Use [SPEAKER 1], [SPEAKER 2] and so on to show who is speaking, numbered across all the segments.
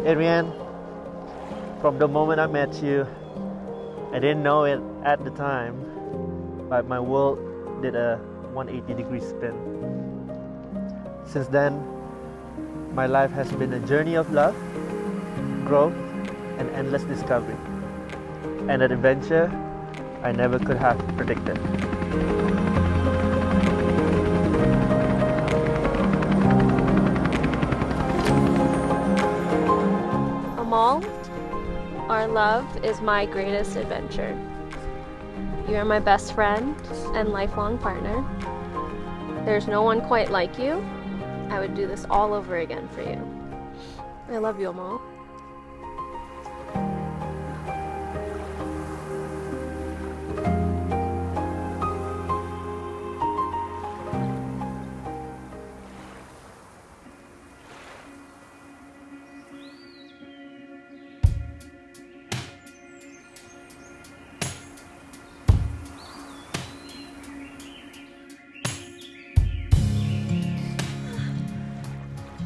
[SPEAKER 1] Arianne, from the moment I met you, I didn't know it at the time, but my world did a 180-degree spin. Since then, my life has been a journey of love, growth, and endless discovery, and an adventure I never could have predicted.
[SPEAKER 2] Amal, our love is my greatest adventure. You are my best friend and lifelong partner. There's no one quite like you. I would do this all over again for you. I love you, Amal.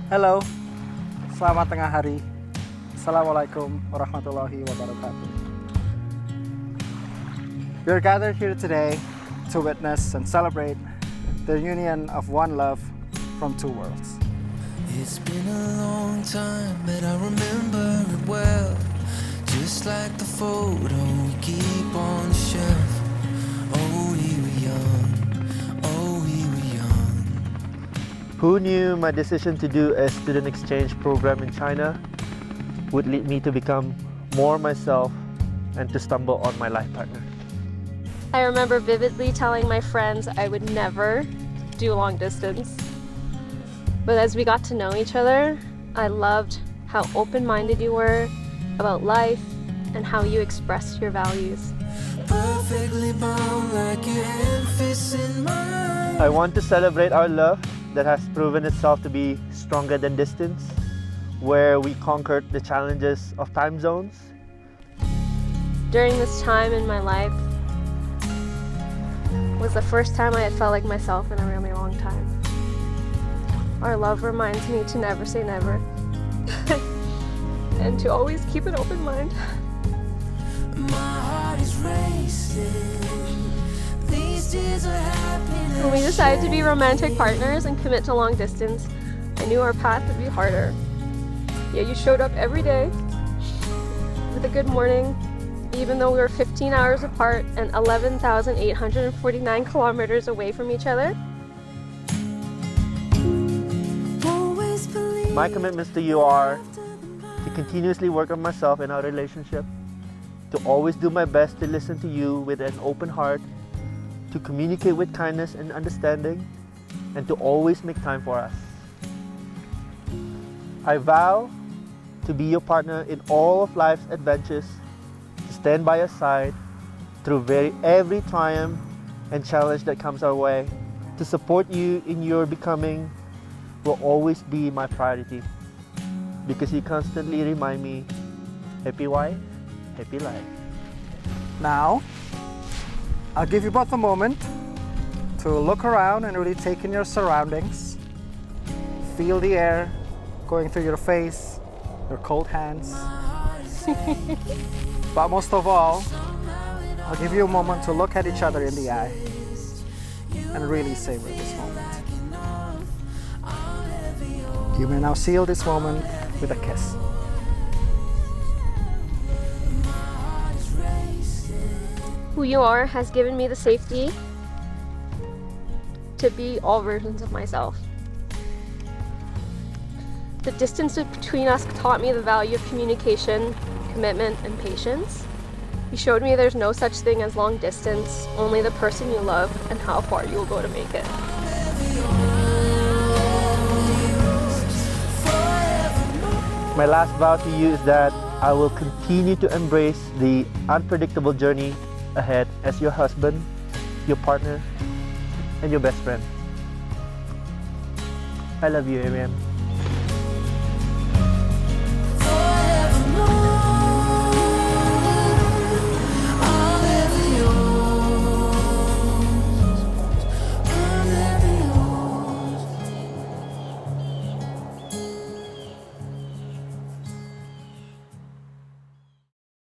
[SPEAKER 3] Halo, selamat tengah hari. Assalamualaikum warahmatullahi wabarakatuh. We are gathered here today to witness and celebrate the union of one love from two worlds.
[SPEAKER 4] It's been a long time, but I remember it well. Just like the photo we keep on the shelf. Oh, we were young. Oh, we were young.
[SPEAKER 1] Who knew my decision to do a student exchange program in China would lead me to become more myself and to stumble on my life partner?
[SPEAKER 2] I remember vividly telling my friends I would never do long distance. But as we got to know each other, I loved how open-minded you were about life and how you expressed your values.
[SPEAKER 4] Perfectly bound like your hand fits in mine.
[SPEAKER 1] I want to celebrate our love that has proven itself to be stronger than distance, where we conquered the challenges of time zones.
[SPEAKER 2] During this time in my life was the first time I had felt like myself in a really long time. Our love reminds me to never say never and to always keep an open mind.
[SPEAKER 4] My heart is racing. These days are happening.
[SPEAKER 2] When we decided to be romantic partners and commit to long distance, I knew our path would be harder. Yet you showed up every day with a good morning, even though we were 15 hours apart and 11,849 kilometers away from each other.
[SPEAKER 1] My commitments to you are to continuously work on myself in our relationship, to always do my best to listen to you with an open heart, to communicate with kindness and understanding, and to always make time for us. I vow to be your partner in all of life's adventures, to stand by your side through every triumph and challenge that comes our way, to support you in your becoming will always be my priority, because you constantly remind me, happy wife, happy life.
[SPEAKER 3] Now, I'll give you both a moment to look around and really take in your surroundings. Feel the air going through your face, your cold hands. But most of all, I'll give you a moment to look at each other in the eye and really savor this moment. You may now seal this moment with a kiss.
[SPEAKER 2] Who you are has given me the safety to be all versions of myself. The distance between us taught me the value of communication, commitment, and patience. You showed me there's no such thing as long distance, only the person you love and how far you will go to make it.
[SPEAKER 1] My last vow to you is that I will continue to embrace the unpredictable journey ahead as your husband, your partner, and your best friend. I love you, Arianne.